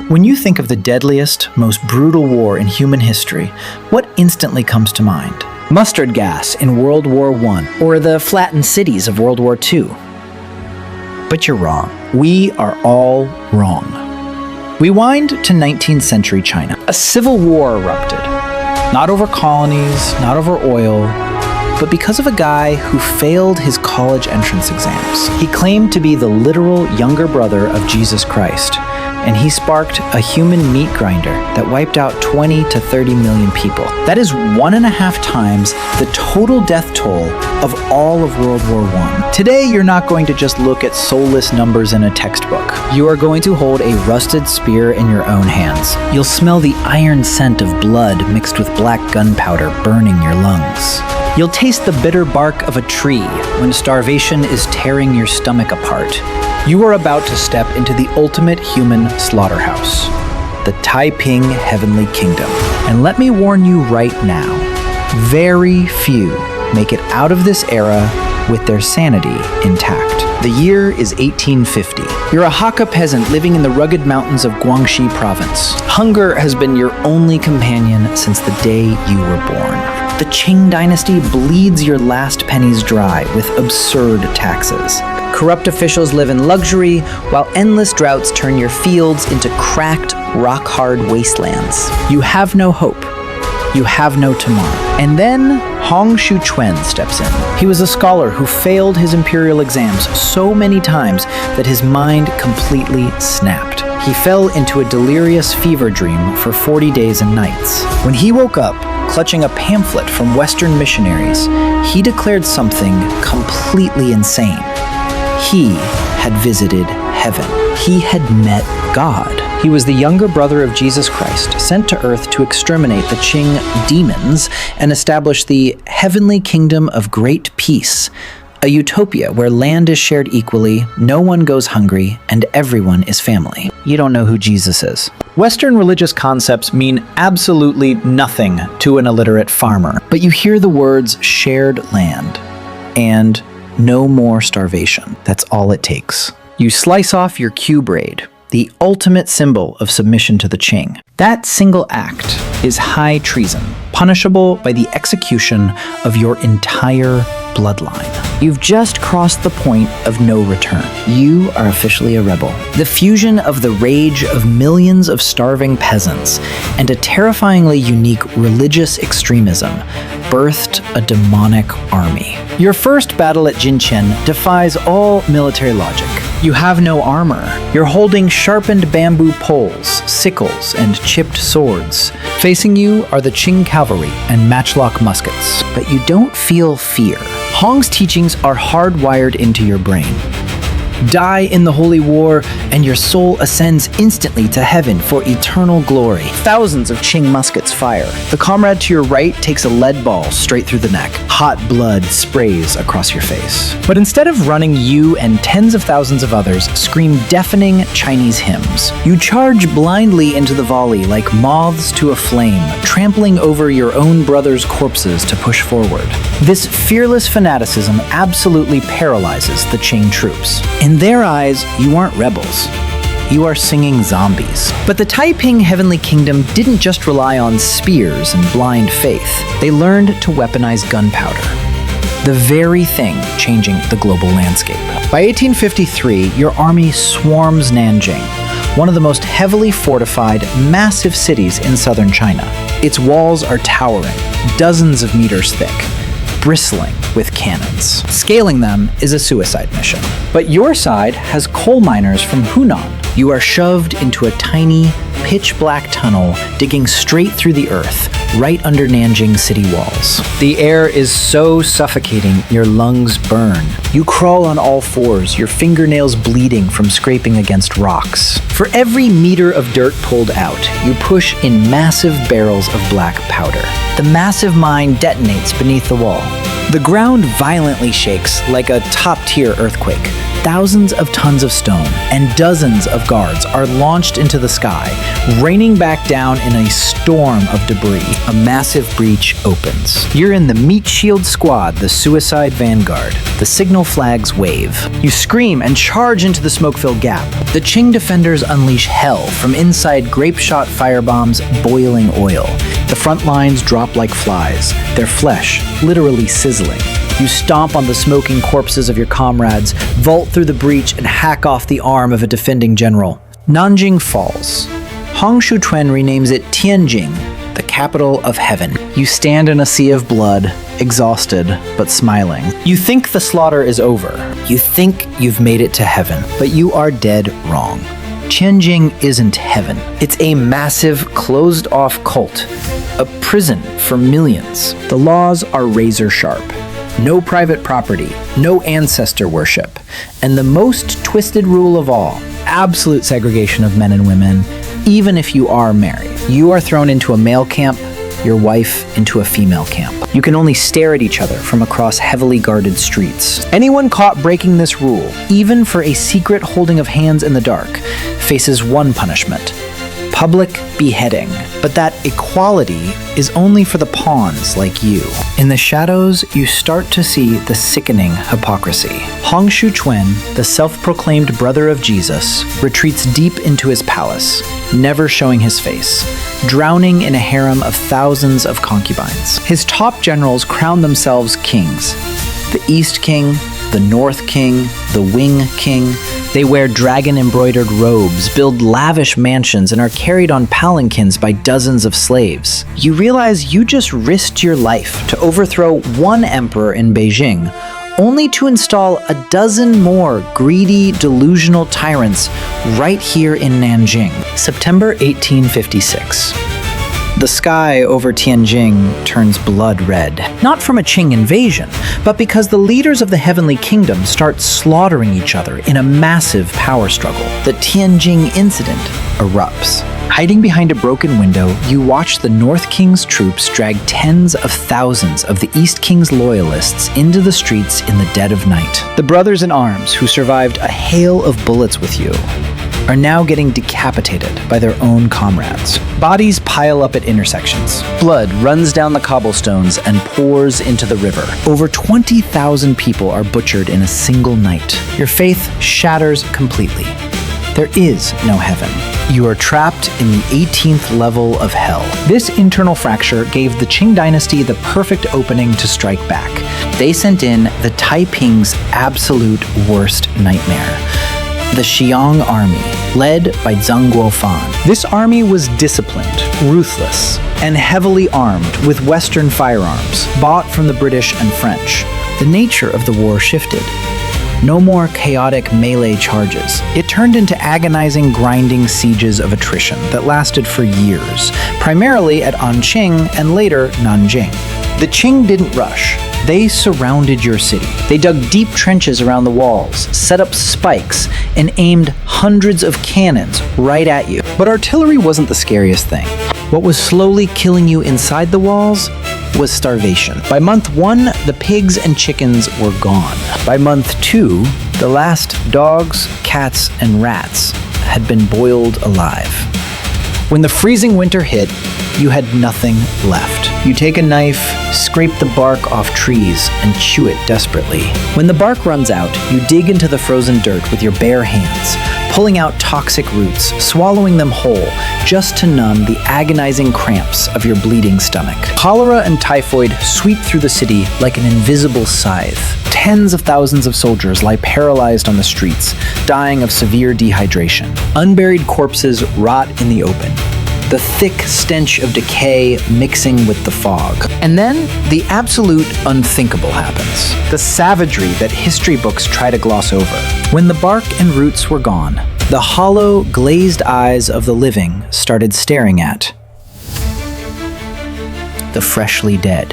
When you think of the deadliest, most brutal war in human history, what instantly comes to mind? Mustard gas in World War I, or the flattened cities of World War II. But you're wrong. We are all wrong. We wind to 19th century China. A civil war erupted. Not over colonies, not over oil, but because of a guy who failed his college entrance exams. He claimed to be the literal younger brother of Jesus Christ, and he sparked a human meat grinder that wiped out 20 to 30 million people. That is 1.5 times the total death toll of all of World War I. Today, you're not going to just look at soulless numbers in a textbook. You are going to hold a rusted spear in your own hands. You'll smell the iron scent of blood mixed with black gunpowder burning your lungs. You'll taste the bitter bark of a tree when starvation is tearing your stomach apart. You are about to step into the ultimate human slaughterhouse, the Taiping Heavenly Kingdom. And let me warn you right now, very few make it out of this era with their sanity intact. The year is 1850. You're a Hakka peasant living in the rugged mountains of Guangxi province. Hunger has been your only companion since the day you were born. The Qing Dynasty bleeds your last pennies dry with absurd taxes. Corrupt officials live in luxury, while endless droughts turn your fields into cracked, rock-hard wastelands. You have no hope. You have no tomorrow. And then Hong Xiuquan steps in. He was a scholar who failed his imperial exams so many times that his mind completely snapped. He fell into a delirious fever dream for 40 days and nights. When he woke up, clutching a pamphlet from Western missionaries, he declared something completely insane. He had visited heaven. He had met God. He was the younger brother of Jesus Christ, sent to earth to exterminate the Qing demons and establish the Heavenly Kingdom of Great Peace, a utopia where land is shared equally, no one goes hungry, and everyone is family. You don't know who Jesus is. Western religious concepts mean absolutely nothing to an illiterate farmer, but you hear the words shared land and no more starvation. That's all it takes. You slice off your Q braid, the ultimate symbol of submission to the Qing. That single act is high treason, punishable by the execution of your entire bloodline. You've just crossed the point of no return. You are officially a rebel. The fusion of the rage of millions of starving peasants and a terrifyingly unique religious extremism birthed a demonic army. Your first battle at Jinchen defies all military logic. You have no armor. You're holding sharpened bamboo poles, sickles, and chipped swords. Facing you are the Qing cavalry and matchlock muskets. But you don't feel fear. Hong's teachings are hardwired into your brain. Die in the holy war, and your soul ascends instantly to heaven for eternal glory. Thousands of Qing muskets fire. The comrade to your right takes a lead ball straight through the neck. Hot blood sprays across your face. But instead of running, you and tens of thousands of others scream deafening Chinese hymns. You charge blindly into the volley like moths to a flame, trampling over your own brother's corpses to push forward. This fearless fanaticism absolutely paralyzes the Qing troops. In their eyes, you aren't rebels. You are singing zombies. But the Taiping Heavenly Kingdom didn't just rely on spears and blind faith. They learned to weaponize gunpowder, the very thing changing the global landscape. By 1853, your army swarms Nanjing, one of the most heavily fortified, massive cities in southern China. Its walls are towering, dozens of meters thick, bristling with cannons. Scaling them is a suicide mission. But your side has coal miners from Hunan. You are shoved into a tiny, pitch-black tunnel digging straight through the earth, right under Nanjing city walls. The air is so suffocating, your lungs burn. You crawl on all fours, your fingernails bleeding from scraping against rocks. For every meter of dirt pulled out, you push in massive barrels of black powder. The massive mine detonates beneath the wall. The ground violently shakes like a top-tier earthquake. Thousands of tons of stone and dozens of guards are launched into the sky, Raining back down in a storm of debris, a massive breach opens. You're in the Meat Shield Squad, the Suicide Vanguard. The signal flags wave. You scream and charge into the smoke-filled gap. The Qing defenders unleash hell from inside grape-shot firebombs, boiling oil. The front lines drop like flies, their flesh literally sizzling. You stomp on the smoking corpses of your comrades, vault through the breach, and hack off the arm of a defending general. Nanjing falls. Hong Xiuquan renames it Tianjin, the capital of heaven. You stand in a sea of blood, exhausted but smiling. You think the slaughter is over. You think you've made it to heaven, but you are dead wrong. Tianjin isn't heaven. It's a massive, closed-off cult, a prison for millions. The laws are razor sharp. No private property, no ancestor worship, and the most twisted rule of all, absolute segregation of men and women, even if you are married. You are thrown into a male camp, your wife into a female camp. You can only stare at each other from across heavily guarded streets. Anyone caught breaking this rule, even for a secret holding of hands in the dark, faces one punishment: public beheading. But that equality is only for the pawns like you. In the shadows, you start to see the sickening hypocrisy. Hong Xiuquan, the self-proclaimed brother of Jesus, retreats deep into his palace, never showing his face, drowning in a harem of thousands of concubines. His top generals crown themselves kings. The East King, the North King, the Wing King. They wear dragon-embroidered robes, build lavish mansions, and are carried on palanquins by dozens of slaves. You realize you just risked your life to overthrow one emperor in Beijing, only to install a dozen more greedy, delusional tyrants right here in Nanjing. September 1856. The sky over Tianjin turns blood red, not from a Qing invasion, but because the leaders of the Heavenly Kingdom start slaughtering each other in a massive power struggle. The Tianjin incident erupts. Hiding behind a broken window, you watch the North King's troops drag tens of thousands of the East King's loyalists into the streets in the dead of night. The brothers in arms who survived a hail of bullets with you are now getting decapitated by their own comrades. Bodies pile up at intersections. Blood runs down the cobblestones and pours into the river. Over 20,000 people are butchered in a single night. Your faith shatters completely. There is no heaven. You are trapped in the 18th level of hell. This internal fracture gave the Qing Dynasty the perfect opening to strike back. They sent in the Taiping's absolute worst nightmare: the Xiong Army, led by Zhang Guofan. This army was disciplined, ruthless, and heavily armed with Western firearms, bought from the British and French. The nature of the war shifted. No more chaotic melee charges. It turned into agonizing, grinding sieges of attrition that lasted for years, primarily at Anqing and later Nanjing. The Qing didn't rush. They surrounded your city. They dug deep trenches around the walls, set up spikes, and aimed hundreds of cannons right at you. But artillery wasn't the scariest thing. What was slowly killing you inside the walls was starvation. By month 1, the pigs and chickens were gone. By month 2, the last dogs, cats, and rats had been boiled alive. When the freezing winter hit, you had nothing left. You take a knife, scrape the bark off trees, and chew it desperately. When the bark runs out, you dig into the frozen dirt with your bare hands, pulling out toxic roots, swallowing them whole, just to numb the agonizing cramps of your bleeding stomach. Cholera and typhoid sweep through the city like an invisible scythe. Tens of thousands of soldiers lie paralyzed on the streets, dying of severe dehydration. Unburied corpses rot in the open, the thick stench of decay mixing with the fog. And then the absolute unthinkable happens. The savagery that history books try to gloss over. When the bark and roots were gone, the hollow, glazed eyes of the living started staring at the freshly dead.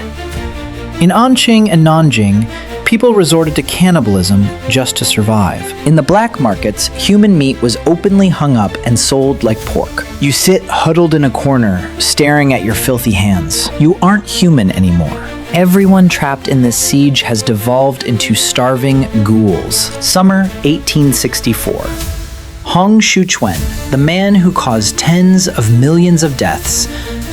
In Anqing and Nanjing, people resorted to cannibalism just to survive. In the black markets, human meat was openly hung up and sold like pork. You sit huddled in a corner, staring at your filthy hands. You aren't human anymore. Everyone trapped in this siege has devolved into starving ghouls. Summer 1864. Hong Xiuquan, the man who caused tens of millions of deaths,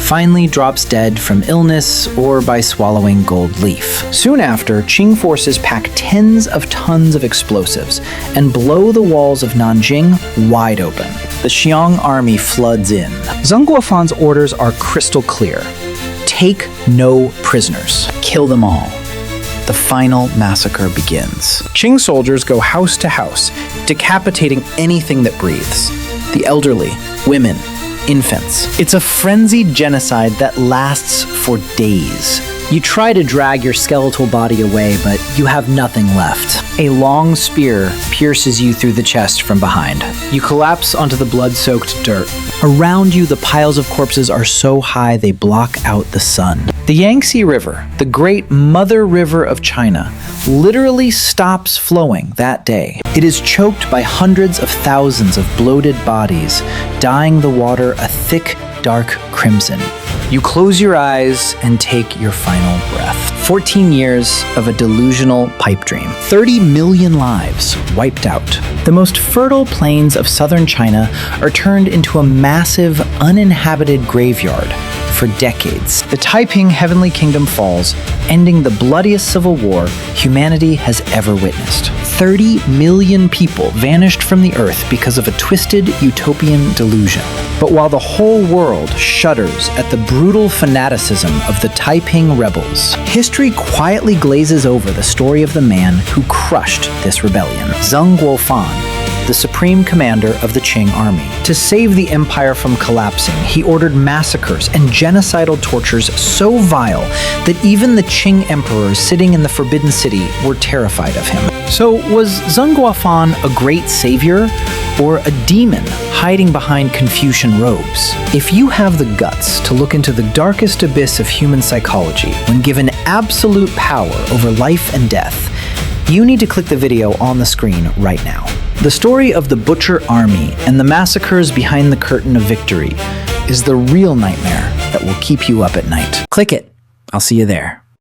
finally drops dead from illness or by swallowing gold leaf. Soon after, Qing forces pack tens of tons of explosives and blow the walls of Nanjing wide open. The Xiong army floods in. Zheng Guofan's orders are crystal clear. Take no prisoners. Kill them all. The final massacre begins. Qing soldiers go house to house, decapitating anything that breathes. The elderly, women, infants. It's a frenzied genocide that lasts for days. You try to drag your skeletal body away, but you have nothing left. A long spear pierces you through the chest from behind. You collapse onto the blood-soaked dirt. Around you, the piles of corpses are so high they block out the sun. The Yangtze River, the great mother river of China, literally stops flowing that day. It is choked by hundreds of thousands of bloated bodies, dyeing the water a thick, dark crimson. You close your eyes and take your final breath. 14 years of a delusional pipe dream. 30 million lives wiped out. The most fertile plains of southern China are turned into a massive, uninhabited graveyard for decades. The Taiping Heavenly Kingdom falls, ending the bloodiest civil war humanity has ever witnessed. 30 million people vanished from the earth because of a twisted utopian delusion. But while the whole world shudders at the brutal fanaticism of the Taiping rebels, history quietly glazes over the story of the man who crushed this rebellion, Zheng Guofan, the supreme commander of the Qing army. To save the empire from collapsing, he ordered massacres and genocidal tortures so vile that even the Qing emperors sitting in the Forbidden City were terrified of him. So was Zheng Guofan a great savior or a demon hiding behind Confucian robes? If you have the guts to look into the darkest abyss of human psychology when given absolute power over life and death, you need to click the video on the screen right now. The story of the Butcher Army and the massacres behind the curtain of victory is the real nightmare that will keep you up at night. Click it. I'll see you there.